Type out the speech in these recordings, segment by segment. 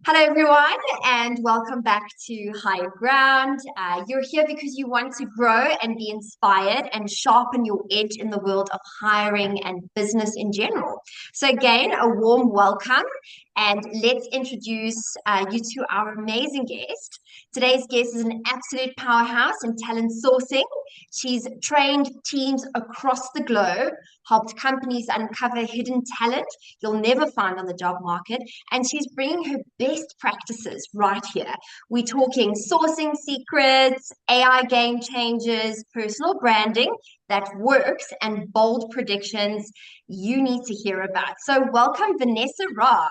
Hello, everyone, and welcome back to Higher Ground. You're here because you want to grow and be inspired and sharpen your edge in the world of hiring and business in general. So, again, a warm welcome, and let's introduce you to our amazing guest. Today's guest is an absolute powerhouse in talent sourcing. She's trained teams across the globe, helped companies uncover hidden talent you'll never find on the job market, and she's bringing her best practices right here. We're talking sourcing secrets, AI game changers, personal branding that works, and bold predictions you need to hear about. So, welcome, Vanessa Raath.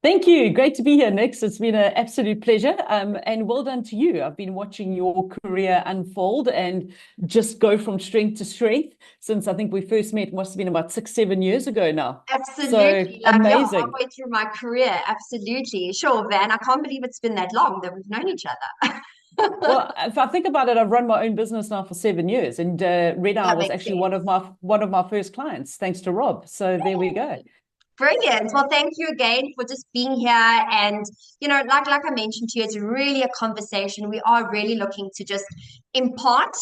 Thank you. Great to be here, Nix. It's been an absolute pleasure. And well done to you. I've been watching your career unfold and just go from strength to strength since I think we first met, must have been about 6, 7 years ago now. So Absolutely. Yeah, amazing. halfway through my career. Absolutely. Sure, Van. I can't believe it's been that long that we've known each other. Well, if I think about it, I've run my own business now for 7 years, and Red Eye That was makes actually sense. one of my first clients, thanks to Rob. So there we go. Brilliant. Well, thank you again for just being here. And, like I mentioned to you, it's really a conversation. We are really looking to just impart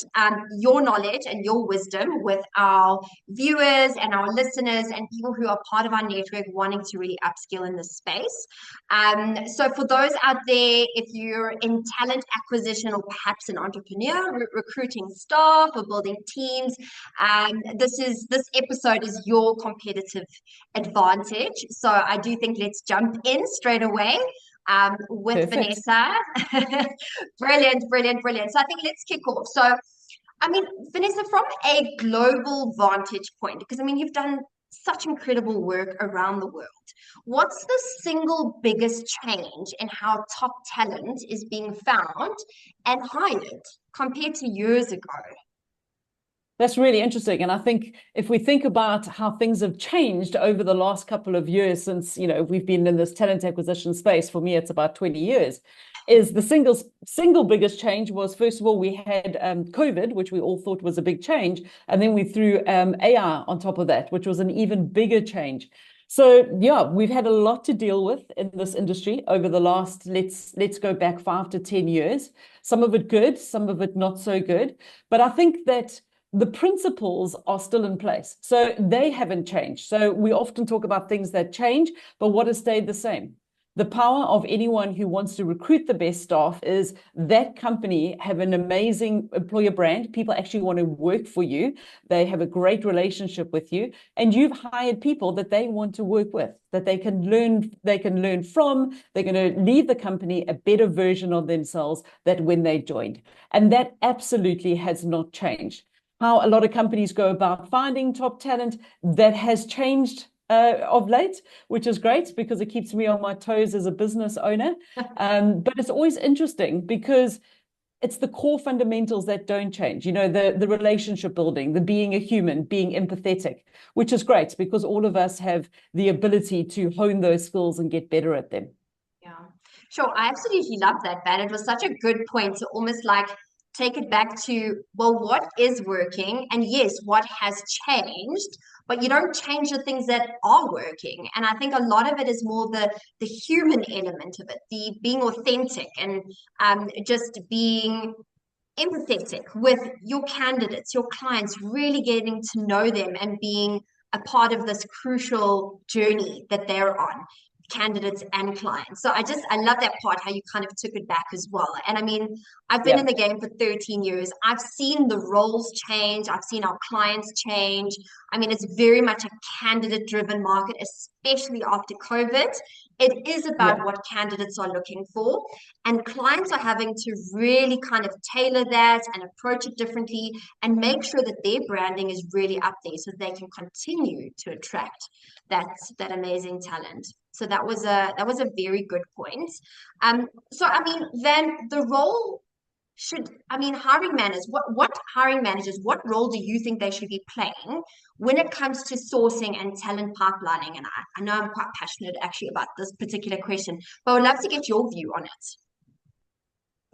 your knowledge and your wisdom with our viewers and our listeners and people who are part of our network wanting to really upskill in this space. So for those out there, if you're in talent acquisition or perhaps an entrepreneur, recruiting staff or building teams, this episode is your competitive advantage. So I do think let's jump in straight away with Perfect. Vanessa. Brilliant, brilliant, brilliant. So I think let's kick off. So, I mean, Vanessa, from a global vantage point, because I mean, you've done such incredible work around the world. What's the single biggest change in how top talent is being found and hired compared to years ago? That's really interesting. And I think if we think about how things have changed over the last couple of years since, we've been in this talent acquisition space, for me, it's about 20 years, is the single biggest change was, first of all, we had COVID, which we all thought was a big change. And then we threw AI on top of that, which was an even bigger change. So yeah, we've had a lot to deal with in this industry over the last, let's go back 5 to 10 years. Some of it good, some of it not so good. But I think that the principles are still in place. So they haven't changed. So we often talk about things that change, but what has stayed the same? The power of anyone who wants to recruit the best staff is that company have an amazing employer brand. People actually want to work for you. They have a great relationship with you, and you've hired people that they want to work with, that they can learn from. They're going to leave the company a better version of themselves than when they joined. And that absolutely has not changed. How a lot of companies go about finding top talent, that has changed of late, which is great because it keeps me on my toes as a business owner. But it's always interesting because it's the core fundamentals that don't change. The relationship building, the being a human, being empathetic, which is great because all of us have the ability to hone those skills and get better at them. Yeah, sure. I absolutely love that, Ben. It was such a good point to almost like take it back to, well, what is working? And yes, what has changed, but you don't change the things that are working. And I think a lot of it is more the human element of it, the being authentic and just being empathetic with your candidates, your clients, really getting to know them and being a part of this crucial journey that they're on, candidates and clients. So I love that part, how you kind of took it back as well. And I mean, I've been Yeah. in the game for 13 years. I've seen the roles change. I've seen our clients change. I mean, it's very much a candidate driven market, especially after COVID. It is Yeah. about what candidates are looking for, and clients are having to really kind of tailor that and approach it differently and make sure that their branding is really up there so they can continue to attract that amazing talent. So that was a very good point. So I mean, then the role should, I mean, hiring managers, what hiring managers, what role do you think they should be playing when it comes to sourcing and talent pipelining? And I know I'm quite passionate actually about this particular question, but I would love to get your view on it.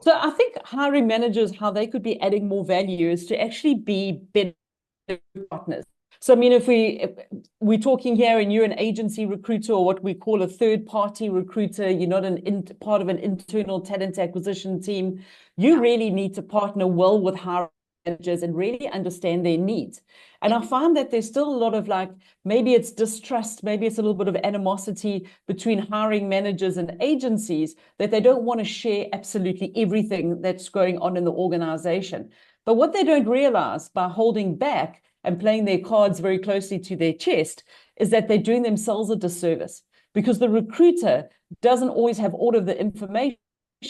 So I think hiring managers, how they could be adding more value is to actually be better partners. So, I mean, if we're talking here and you're an agency recruiter or what we call a third-party recruiter, you're not part of an internal talent acquisition team, you really need to partner well with hiring managers and really understand their needs. And I find that there's still a lot of like, maybe it's distrust, maybe it's a little bit of animosity between hiring managers and agencies, that they don't want to share absolutely everything that's going on in the organization. But what they don't realize by holding back and playing their cards very closely to their chest is that they're doing themselves a disservice, because the recruiter doesn't always have all of the information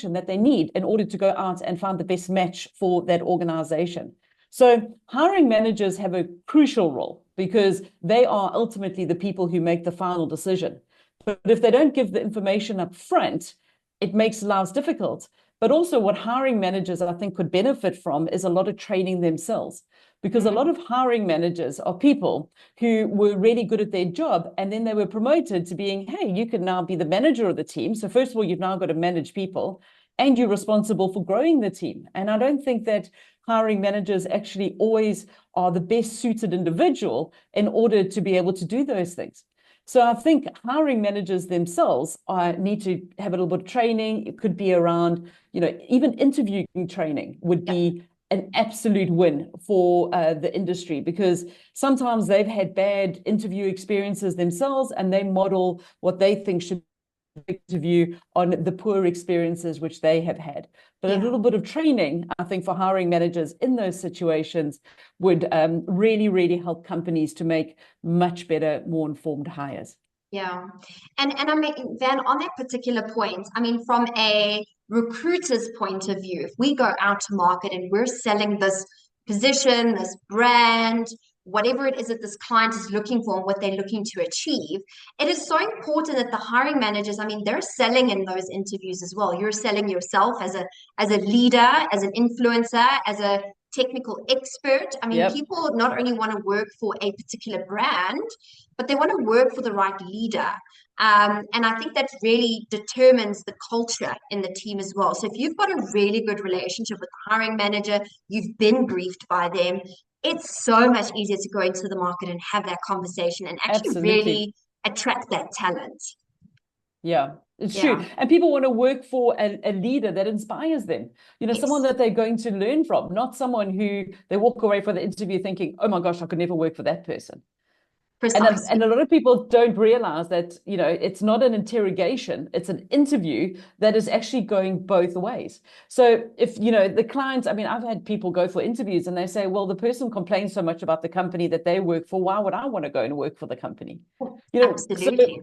that they need in order to go out and find the best match for that organization. So hiring managers have a crucial role because they are ultimately the people who make the final decision. But if they don't give the information up front, it makes lives difficult. But also what hiring managers, I think, could benefit from is a lot of training themselves, because a lot of hiring managers are people who were really good at their job, and then they were promoted to being, hey, you can now be the manager of the team. So first of all, you've now got to manage people, and you're responsible for growing the team. And I don't think that hiring managers actually always are the best suited individual in order to be able to do those things. So I think hiring managers themselves need to have a little bit of training. It could be around, even interviewing training would be an absolute win for the industry, because sometimes they've had bad interview experiences themselves and they model what they think should interview on the poor experiences which they have had. But a little bit of training, I think, for hiring managers in those situations would really, really help companies to make much better, more informed hires. Yeah. And I mean, Van, on that particular point, I mean, from a recruiter's point of view, if we go out to market and we're selling this position, this brand, whatever it is that this client is looking for and what they're looking to achieve, it is so important that the hiring managers, I mean, they're selling in those interviews as well. You're selling yourself as a leader, as an influencer, as a technical expert. I mean, people not only want to work for a particular brand, but they want to work for the right leader. And I think that really determines the culture in the team as well. So if you've got a really good relationship with the hiring manager, you've been briefed by them, it's so much easier to go into the market and have that conversation and actually really attract that talent. Yeah, it's true. And people want to work for a leader that inspires them, someone that they're going to learn from, not someone who they walk away from the interview thinking, oh my gosh, I could never work for that person. And a lot of people don't realize that, it's not an interrogation, it's an interview that is actually going both ways. So if, the clients, I mean, I've had people go for interviews and they say, well, the person complains so much about the company that they work for, why would I want to go and work for the company? Absolutely. So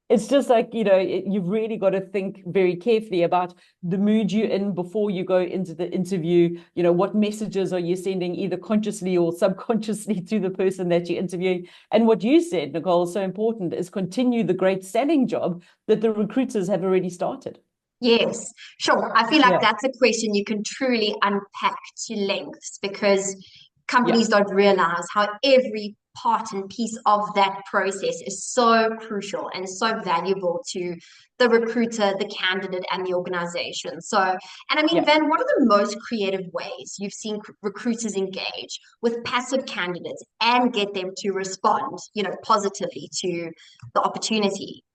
it's just like, you've really got to think very carefully about the mood you're in before you go into the interview. What messages are you sending, either consciously or subconsciously, to the person that you're interviewing? And what you said, Nicole, is so important, is continue the great selling job that the recruiters have already started. Yes, sure. I feel like that's a question you can truly unpack to lengths, because companies don't realize how every part and piece of that process is so crucial and so valuable to the recruiter, the candidate, and the organization. So, and I mean, Van, what are the most creative ways you've seen recruiters engage with passive candidates and get them to respond, positively to the opportunity?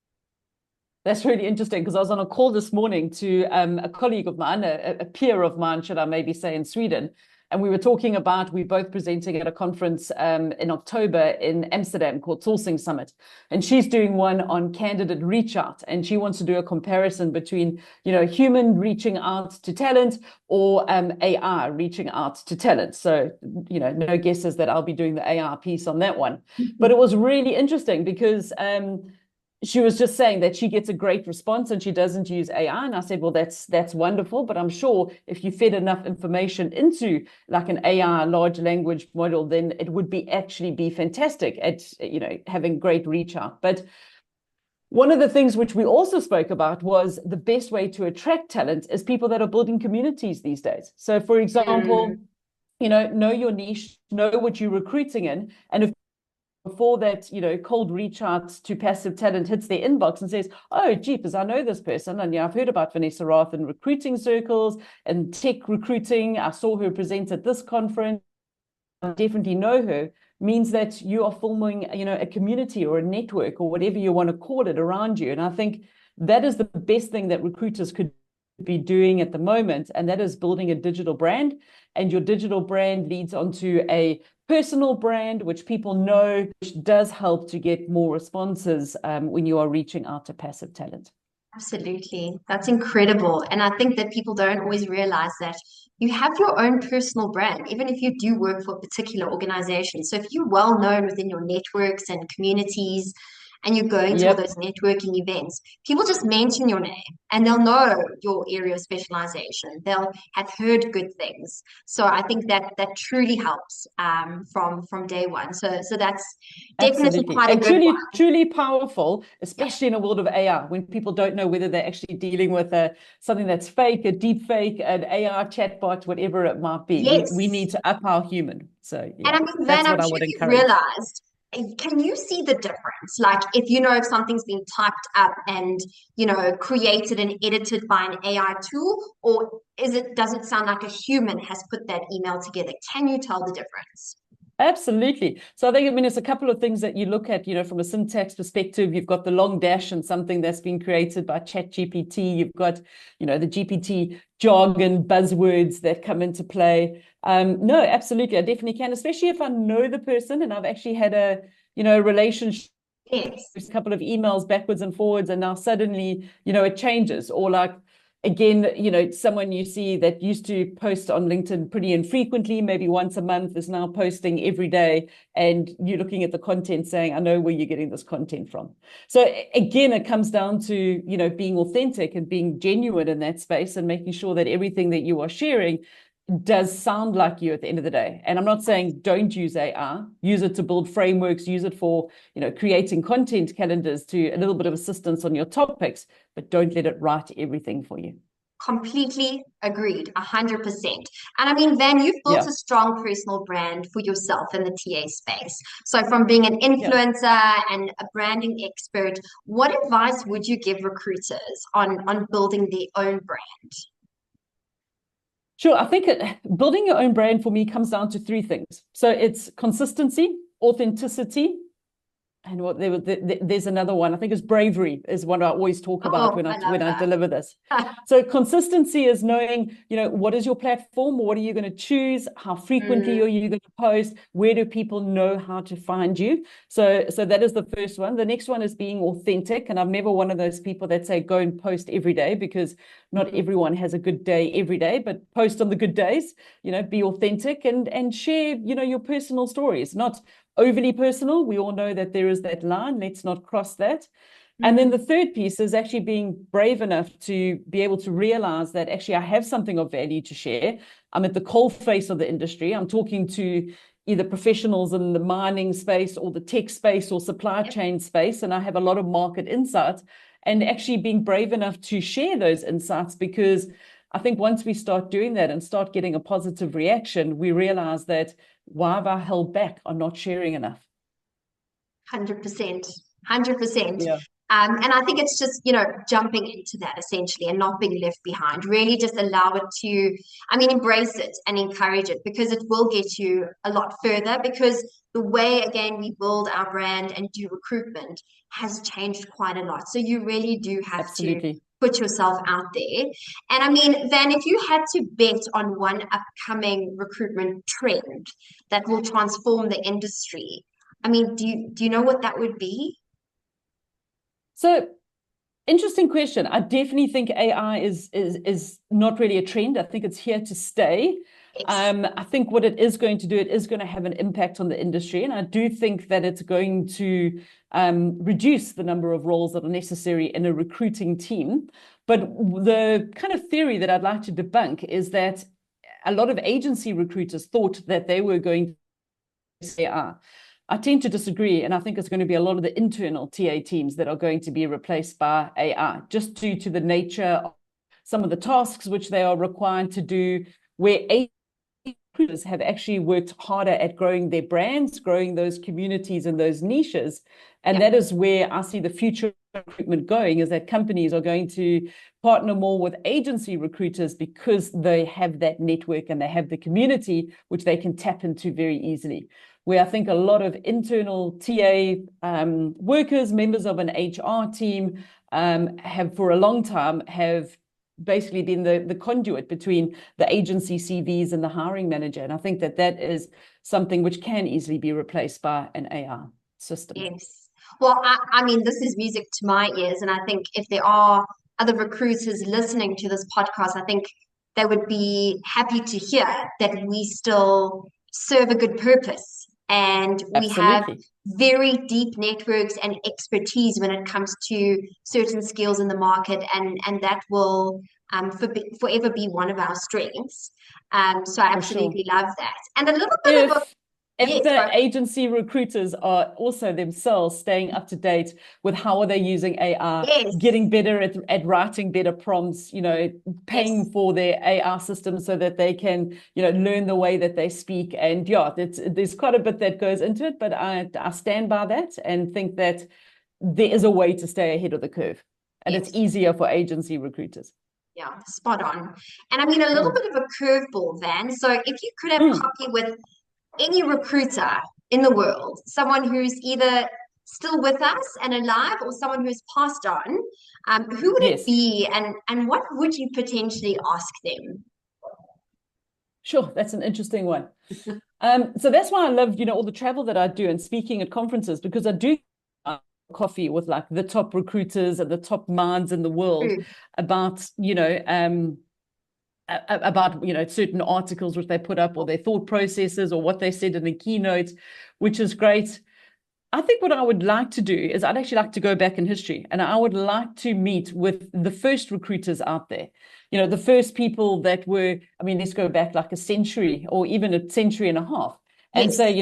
That's really interesting, because I was on a call this morning to a colleague of mine, a peer of mine, should I maybe say, in Sweden. And we were talking about, we're both presenting at a conference in October in Amsterdam called Sourcing Summit. And she's doing one on candidate reach out. And she wants to do a comparison between, human reaching out to talent or AI reaching out to talent. So, no guesses that I'll be doing the AI piece on that one. But it was really interesting because she was just saying that she gets a great response and she doesn't use AI. And I said, well, that's wonderful. But I'm sure if you fed enough information into like an AI, large language model, then it would actually be fantastic at, having great reach out. But one of the things which we also spoke about was the best way to attract talent is people that are building communities these days. So for example, know your niche, know what you're recruiting in. And if before that, cold reach out to passive talent hits their inbox and says, oh, jeepers, I know this person. And I've heard about Vanessa Raath in recruiting circles and tech recruiting. I saw her present at this conference. I definitely know her. means that you are forming, a community or a network or whatever you want to call it around you. And I think that is the best thing that recruiters could be doing at the moment, and that is building a digital brand. And your digital brand leads onto a personal brand, which people know, which does help to get more responses when you are reaching out to passive talent. Absolutely. That's incredible. And I think that people don't always realize that you have your own personal brand, even if you do work for a particular organization. So if you're well known within your networks and communities and you're going to all Yep. those networking events, people just mention your name and they'll know your area of specialization. They'll have heard good things. So I think that that truly helps from day one. So that's definitely Absolutely. quite a And good one. truly, truly powerful, Yeah. especially in a world of AI, when people don't know whether they're actually dealing with something that's fake, a deep fake, an AI chatbot, whatever it might be. We Yes. need to up our human. So And yeah, I mean, Van, that's what I'm I sure would you've encourage. realized, can you see the difference? Like if you know if something's been typed up and, created and edited by an AI tool, or does it sound like a human has put that email together? Can you tell the difference? Absolutely. So I mean, it's a couple of things that you look at, from a syntax perspective. You've got the long dash and something that's been created by ChatGPT. You've got, the GPT jargon, buzzwords that come into play. No, absolutely. I definitely can, especially if I know the person and I've actually had a relationship, Yes. a couple of emails backwards and forwards, and now suddenly, it changes. Or like, again, someone you see that used to post on LinkedIn pretty infrequently, maybe once a month, is now posting every day. And you're looking at the content saying, I know where you're getting this content from. So again, it comes down to, being authentic and being genuine in that space and making sure that everything that you are sharing does sound like you at the end of the day. And I'm not saying don't use AI, use it to build frameworks, use it for, creating content calendars to a little bit of assistance on your topics, but don't let it write everything for you. Completely agreed, 100%. And I mean, Van, you've built Yeah. a strong personal brand for yourself in the TA space. So, from being an Yeah. influencer and a branding expert, what advice would you give recruiters on building their own brand? Sure. I think building your own brand for me comes down to three things. So it's consistency, authenticity, and there's another one. I think it's bravery is what I always talk about Oh, when I I love when I that. deliver this. So consistency is knowing, what is your platform? What are you going to choose? How frequently Mm, are you going to post? Where do people know how to find you? So that is the first one. The next one is being authentic. And I'm never one of those people that say go and post every day, because not mm, everyone has a good day every day, but post on the good days, be authentic and share, your personal stories, not overly personal. We all know that there is that line. Let's not cross that. And then mm. the third piece is actually being brave enough to be able to realize that actually I have something of value to share. I'm at the coal face of the industry. I'm talking to either professionals in the mining space or the tech space or supply Yep. chain space, and I have a lot of market insights, and actually being brave enough to share those insights, because I think once we start doing that and start getting a positive reaction, we realize that why have I held back on not sharing enough? 100%. 100%. Yeah. And I think it's just, jumping into that essentially and not being left behind. Really just allow it to, I mean, embrace it and encourage it, because it will get you a lot further. Because the way, again, we build our brand and do recruitment has changed quite a lot. So you really do have to Absolutely. put yourself out there. And I mean, Van, if you had to bet on one upcoming recruitment trend that will transform the industry, I mean, do you know what that would be? So interesting question. I definitely think AI is not really a trend. I think it's here to stay. Yes. I think what it is going to do, it is going to have an impact on the industry, and I do think that it's going to reduce the number of roles that are necessary in a recruiting team. But the kind of theory that I'd like to debunk is that a lot of agency recruiters thought that they were going to say, I tend to disagree, and I think it's going to be a lot of the internal TA teams that are going to be replaced by AI, just due to the nature of some of the tasks which they are required to do, where recruiters have actually worked harder at growing their brands, growing those communities and those niches. And Yeah. that is where I see the future of recruitment going, is that companies are going to partner more with agency recruiters, because they have that network and they have the community which they can tap into very easily. where I think a lot of internal TA workers, members of an HR team, have for a long time have basically been the conduit between the agency CVs and the hiring manager. And I think that is something which can easily be replaced by an AI system. Yes. Well, I mean, this is music to my ears. And I think if there are other recruiters listening to this podcast, I think they would be happy to hear that we still serve a good purpose and we have Absolutely. very deep networks and expertise when it comes to certain skills in the market, and that will forever be one of our strengths. So I For sure. absolutely love that. And a little bit of a, If yes, the agency recruiters are also themselves staying up to date with how are they using AI, yes, getting better at writing better prompts, paying yes. for their AI system so that they can, learn the way that they speak. And yeah, there's quite a bit that goes into it, but I stand by that and think that there is a way to stay ahead of the curve. And it's Yes. easier for agency recruiters. Yeah, spot on. And I mean, a little Mm. bit of a curveball, Van. So if you could have Mm. coffee with any recruiter in the world, someone who's either still with us and alive or someone who's passed on, who would it Yes. be and what would you potentially ask them? Sure, that's an interesting one. So that's why I love, all the travel that I do and speaking at conferences, because I do coffee with like the top recruiters and the top minds in the world True. about, certain articles which they put up or their thought processes or what they said in the keynote, which is great. I think what I would like to do is I'd actually like to go back in history and I would like to meet with the first recruiters out there. The first people that were, I mean, let's go back like a century or even a century and a half and Yes. say,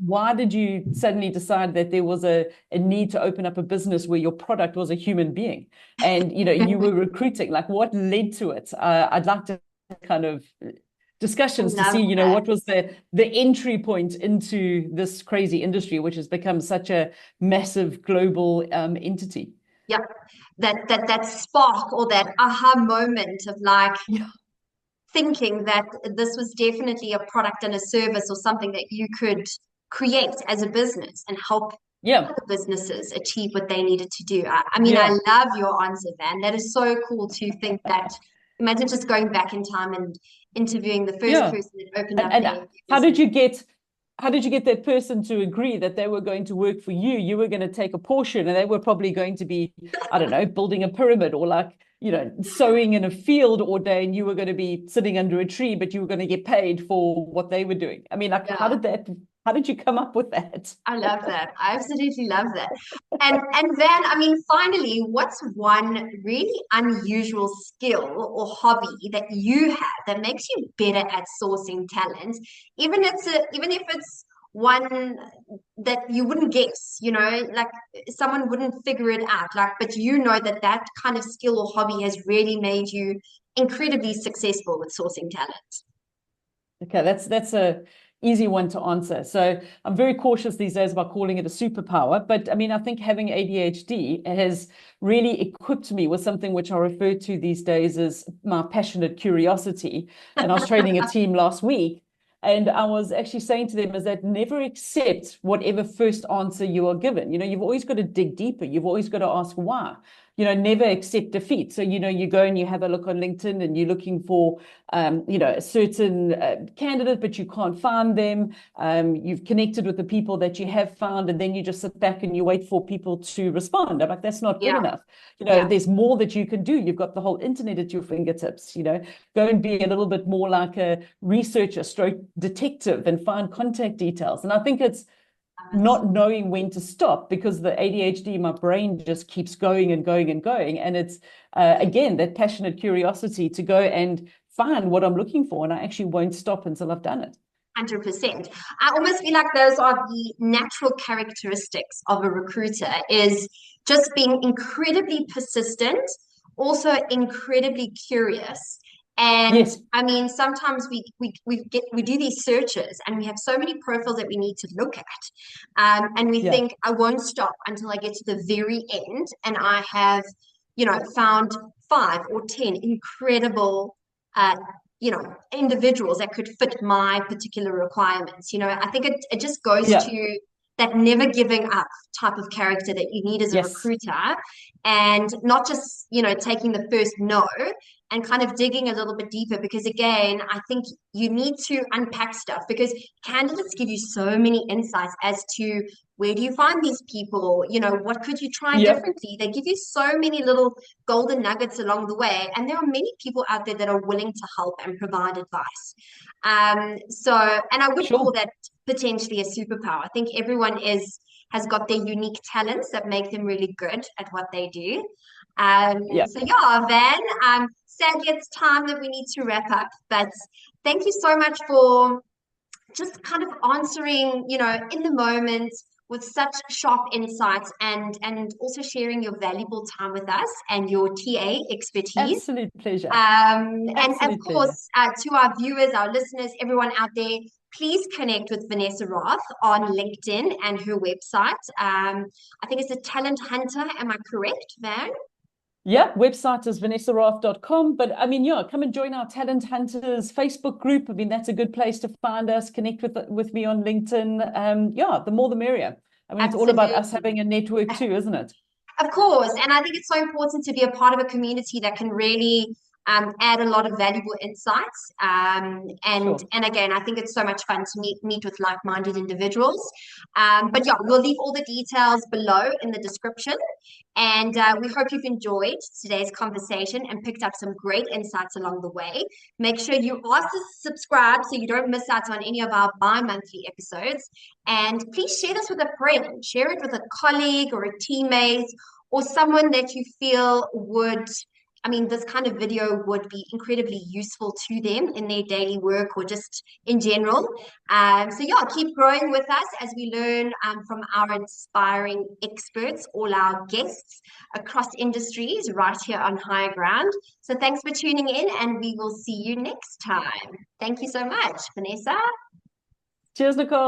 why did you suddenly decide that there was a need to open up a business where your product was a human being and, you were recruiting? Like what led to it? I'd like to kind of I discussions to love see, that. what was the entry point into this crazy industry, which has become such a massive global entity. Yeah. That spark or that aha moment of like Yeah, thinking that this was definitely a product and a service or something that you could create as a business and help yeah, other businesses achieve what they needed to do. I mean, I yeah, love your answer, Van. That is so cool to think that. Imagine just going back in time and interviewing the first yeah. person that opened And, up and their how did business. you get how did you get that person to agree that they were going to work for you? You were going to take a portion and they were probably going to be, I don't know, building a pyramid or like, sowing in a field all day and you were going to be sitting under a tree, but you were going to get paid for what they were doing. I mean, like, Yeah. how did you come up with that? I love that. I absolutely love that. And then, I mean, finally, what's one really unusual skill or hobby that you have that makes you better at sourcing talent, even if it's one that you wouldn't guess, like someone wouldn't figure it out, like, but you know that that kind of skill or hobby has really made you incredibly successful with sourcing talent. Okay, that's a easy one to answer. So I'm very cautious these days about calling it a superpower, but I mean, I think having ADHD has really equipped me with something which I refer to these days as my passionate curiosity. And I was training a team last week, and I was actually saying to them is that never accept whatever first answer you are given. You've always got to dig deeper. You've always got to ask why. Never accept defeat. So, you go and you have a look on LinkedIn and you're looking for a certain candidate, but you can't find them. You've connected with the people that you have found, and then you just sit back and you wait for people to respond. I'm like, that's not good Yeah, enough. yeah. There's more that you can do. You've got the whole internet at your fingertips. Go and be a little bit more like a researcher, stroke detective, and find contact details. And I think it's not knowing when to stop because the ADHD, my brain just keeps going and going and going. And it's, again, that passionate curiosity to go and find what I'm looking for. And I actually won't stop until I've done it. 100%. I almost feel like those are the natural characteristics of a recruiter is just being incredibly persistent, also incredibly curious. And Yes. I mean, sometimes we do these searches and we have so many profiles that we need to look at. And we Yeah. think I won't stop until I get to the very end and I have, found 5 or 10 incredible individuals that could fit my particular requirements. I think it just goes Yeah. to that never giving up type of character that you need as a Yes. recruiter, and not just, taking the first no, and kind of digging a little bit deeper, because again, I think you need to unpack stuff, because candidates give you so many insights as to where do you find these people, what could you try Yep. differently. They give you so many little golden nuggets along the way, and there are many people out there that are willing to help and provide advice. And I would call Sure. that potentially a superpower. I think everyone has got their unique talents that make them really good at what they do. Yeah. So yeah, Van, sadly it's time that we need to wrap up, but thank you so much for just kind of answering, in the moment with such sharp insights, and also sharing your valuable time with us and your TA expertise. Absolute pleasure. And of Absolute pleasure. course, to our viewers, our listeners, everyone out there, please connect with Vanessa Raath on LinkedIn and her website. I think it's a talent hunter. Am I correct, Van? Yeah, website is vanessaraath.com. But I mean, yeah, come and join our Talent Hunters Facebook group. I mean, that's a good place to find us. Connect with me on LinkedIn. Yeah, the more the merrier. I mean, it's all about us Absolutely. having a network too, isn't it? Of course, and I think it's so important to be a part of a community that can really add a lot of valuable insights. And Sure. and again, I think it's so much fun to meet with like-minded individuals. But yeah, we'll leave all the details below in the description. And we hope you've enjoyed today's conversation and picked up some great insights along the way. Make sure you are subscribed so you don't miss out on any of our bi-monthly episodes. And please share this with a friend, share it with a colleague or a teammate, or someone that you feel would, I mean, this kind of video would be incredibly useful to them in their daily work or just in general. So yeah, keep growing with us as we learn from our inspiring experts, all our guests across industries right here on Higher Ground. So thanks for tuning in, and we will see you next time. Thank you so much, Vanessa. Cheers, Nicole.